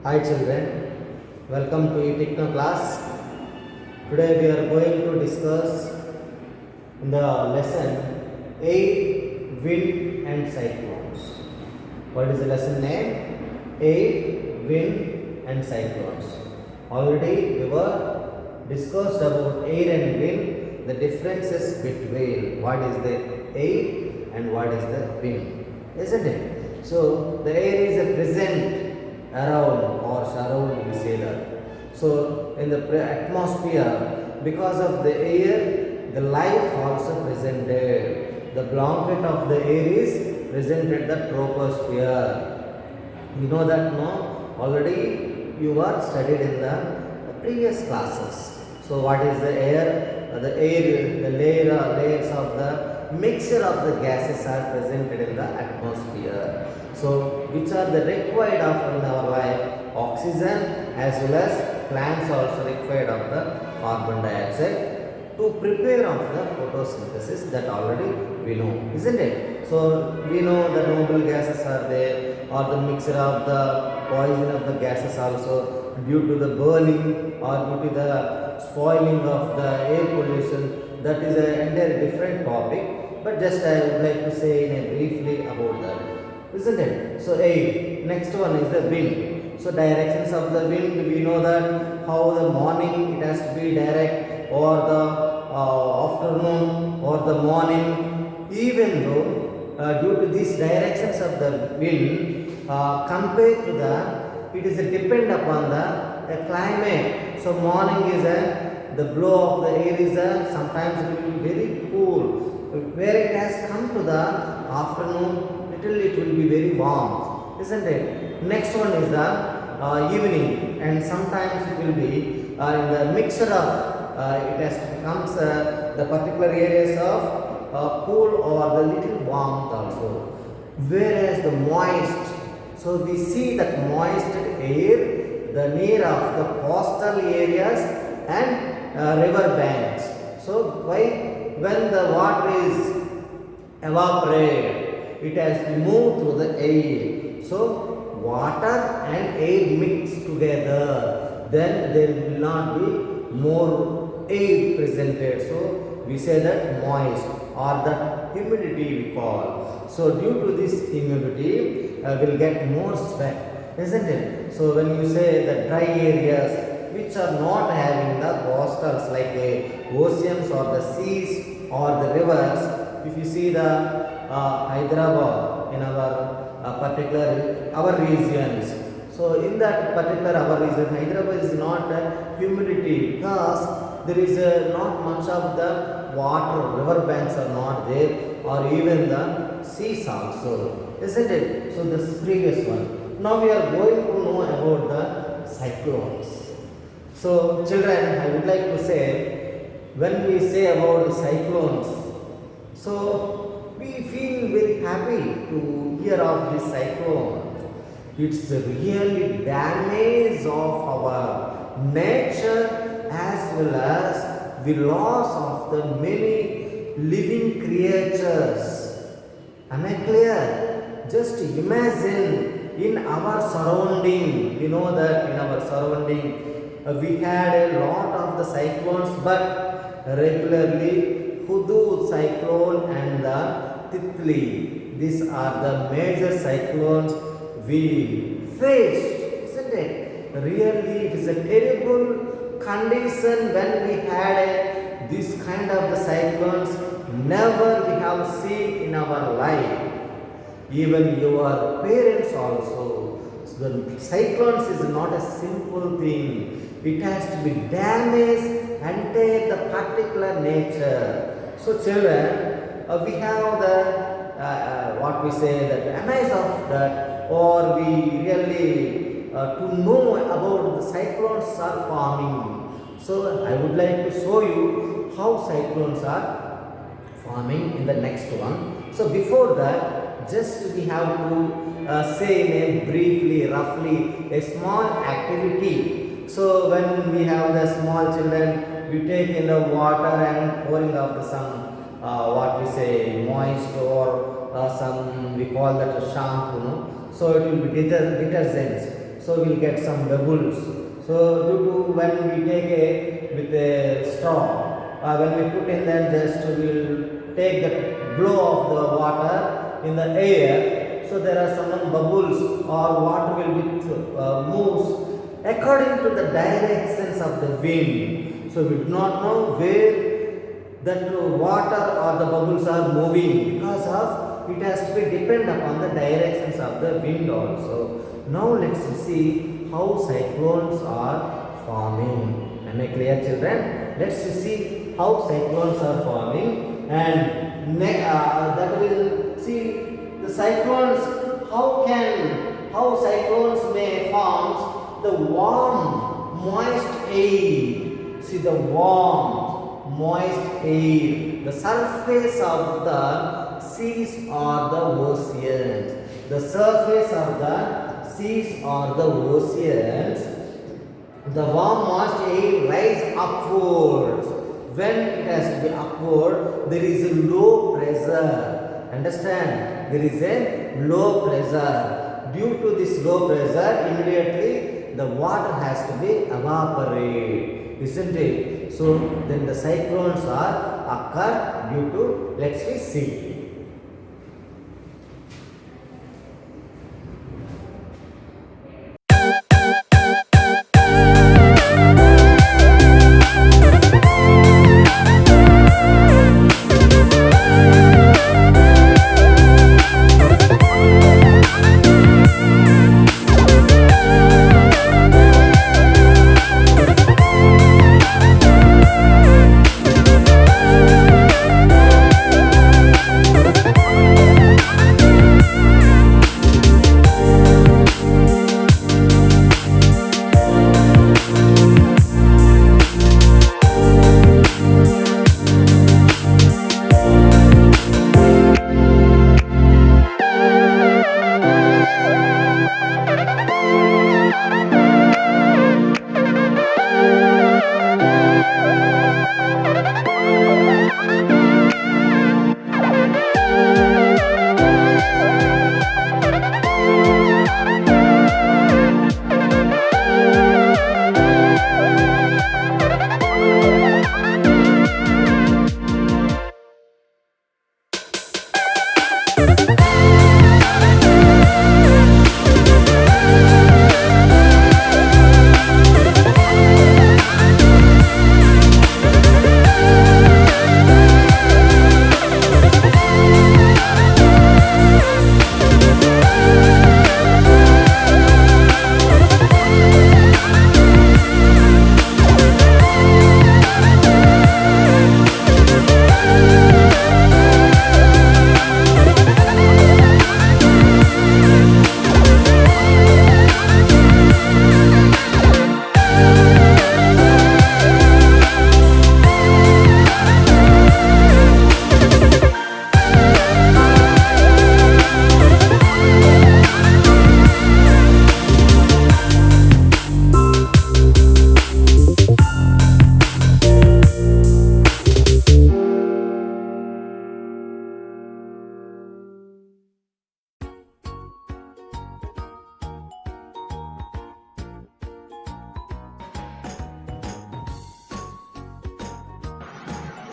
Hi children, welcome to Techno class. Today we are going to discuss in the lesson 8 Wind and Cyclones. What is the lesson name? 8 Wind and Cyclones. Already we were discussed about air and wind, the differences between what is the air and what is the wind, isn't it? So the air is a present around or surround, we say that. So in the atmosphere, because of the air, the life also presented. The blanket of the air is presented the troposphere. You know that, no? Already you are studied in the previous classes. So what is the air? The air, the layers of the mixture of the gases are presented in the atmosphere. So which are the required of in our life? Oxygen as well as plants also required of the carbon dioxide to prepare of the photosynthesis, that already we know, isn't it? So we know the noble gases are there, or the mixture of the poison of the gases also due to the burning or due to the spoiling of the air pollution. That is an entire different topic, but just I would like to say in a briefly about that, isn't it? So next one is the wind. So directions of the wind, we know that how the morning it has to be direct, or the afternoon or the morning. Even though due to these directions of the wind, compared to the, it is a depend upon the climate. So morning is the blow of the air is sometimes it will be very cool. Where it has come to the afternoon, it will be very warm, isn't it? Next one is the evening, and sometimes it will be in the mixture of it has to become the particular areas of cool or the little warmth also. Whereas the moist, so we see that moist air the near of the coastal areas and river banks. So why, when the water is evaporated, it has to move through the air. So water and air mix together, then there will not be more air presented. So we say that moist, or the humidity we call. So due to this humidity, will get more sweat, isn't it? So when you say the dry areas which are not having the coastals like oceans or the seas or the rivers, if you see the Hyderabad in our particular our regions. So in that particular our region, Hyderabad is not humidity, because there is not much of the water, river banks are not there, or even the seas also, isn't it? So this previous one. Now we are going to know about the cyclones. So children, I would like to say, when we say about the cyclones, so we feel very happy to hear of this cyclone. It's really damage of our nature as well as the loss of the many living creatures. Am I clear? Just imagine in our surrounding, you know that in our surrounding we had a lot of the cyclones, but regularly Hudud cyclone and the Titli, these are the major cyclones we faced, isn't it? Really, it is a terrible condition when we had this kind of the cyclones. Never we have seen in our life. Even your parents also. So the cyclones is not a simple thing. It has to be damaged and take the particular nature. So children, we have the what we say, that image of that, or we really to know about the cyclones are forming. So I would like to show you how cyclones are forming in the next one. So before that, just we have to say in a briefly, roughly, a small activity. So when we have the small children, we take in the water and pouring of the some what we say moist, or some we call that a shampoo, no? So it will be detergents. so we'll get some bubbles. So due to when we take a with a straw, when we put in, then just we'll take the blow of the water in the air. So there are some bubbles or water will be moves according to the directions of the wind. So we do not know where that water or the bubbles are moving, because of it has to be depend upon the directions of the wind also. Now let's see how cyclones are forming. Am I clear, children? Let's see how cyclones are forming, and that will see the cyclones. How cyclones may form the warm moist air. See the warm moist air, the surface of the seas or the oceans. The surface of the seas or the oceans, the warm moist air rise upwards. When it has to be upward, there is a low pressure. Understand? There is a low pressure. Due to this low pressure, immediately the water has to be evaporate, isn't it? So then the cyclones are occur due to, let's see.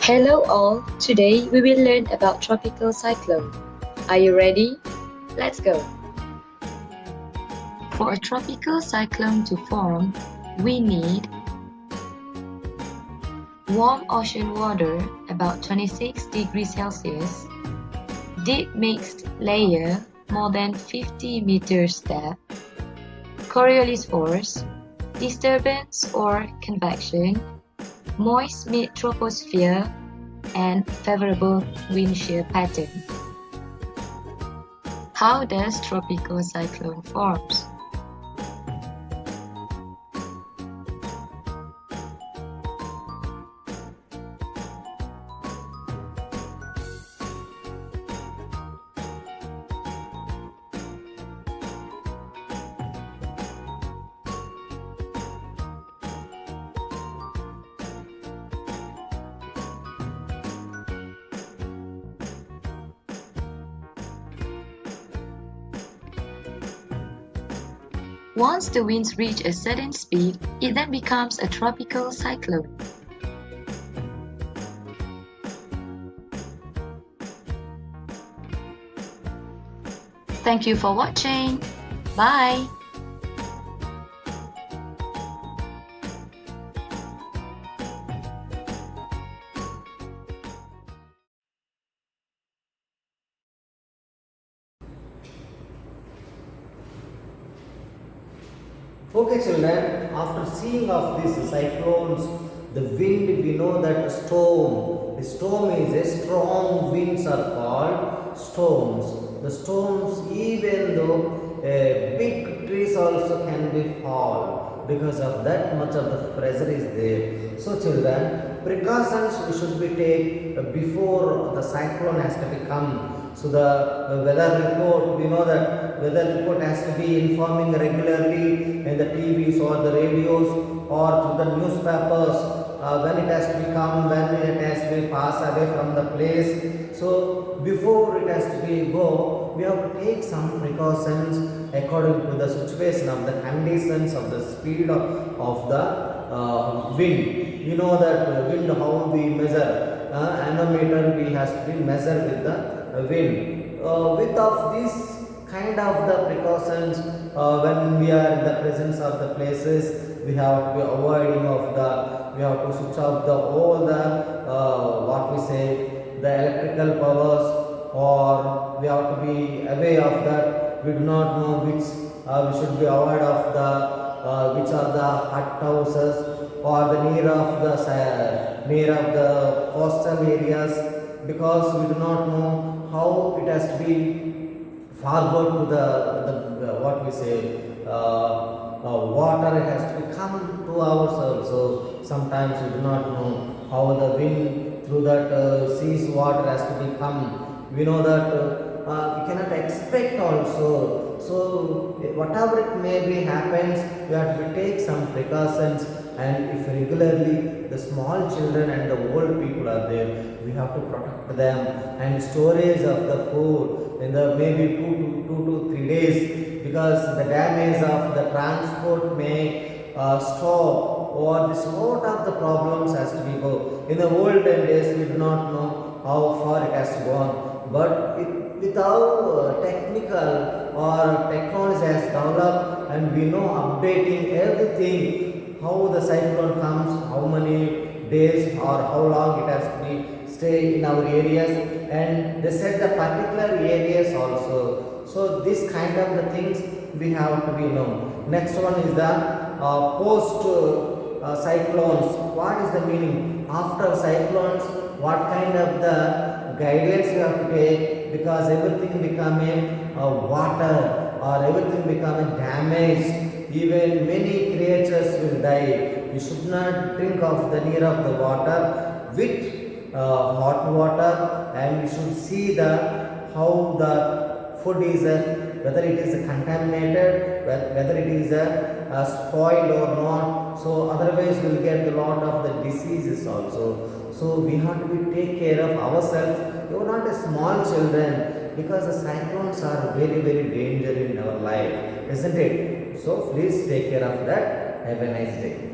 Hello all, today we will learn about tropical cyclone. Are you ready? Let's go. For a tropical cyclone to form, we need warm ocean water about 26 degrees Celsius, deep mixed layer more than 50 meters depth, Coriolis force, disturbance or convection, moist mid-troposphere, and favorable wind shear pattern. How does tropical cyclone forms? Once the winds reach a certain speed, it then becomes a tropical cyclone. Thank you for watching. Bye. Okay, children, after seeing of these cyclones, the wind, we know that storm. The storm is a strong winds are called storms. The storms, even though big trees also can be fall because of that much of the pressure is there. So, children, precautions we should be take before the cyclone has to become. So the weather report, we know that weather report has to be informing regularly in the TVs or the radios or through the newspapers when it has to become, when it has to be pass away from the place. So before it has to be go, we have to take some precautions according to the situation of the conditions of the speed of the wind. You know that wind how we measure, anemometer we has to be measured with the wind. With of this kind of the precautions, when we are in the presence of the places, we have to be avoiding of the, we have to switch off the all the what we say, the electrical powers, or we have to be aware of that. We do not know which we should be avoid of the which are the hut houses or the near of the coastal areas, because we do not know how it has to be forward to the what we say, water has to be come to ourselves. So sometimes we do not know how the wind through that seas water has to be come. We know that we cannot expect also. So whatever it may be happens, we have to take some precautions. And if regularly the small children and the old people are there, we have to protect them. And storage of the food in the maybe 2 to 3 days, because the damage of the transport may stop, or this lot of the problems has to be go. In the olden days, we do not know how far it has to go on, but without technical or technology has developed, and we know updating everything, how the cyclone comes, how many days or how long it has to be stay in our areas, and they said the particular areas also. So this kind of the things we have to be known. Next one is the post cyclones. What is the meaning after cyclones? What kind of the guidelines you have to take, because everything becoming water or everything becoming damaged. Even many creatures will die. You should not drink of the near of the water with hot water, and you should see the how the food is whether it is contaminated, whether it is spoiled or not. So otherwise we will get a lot of the diseases also. So we have to be take care of ourselves. You are not a small children, because the cyclones are very dangerous in our life, isn't it? So please take care of that. Have a nice day.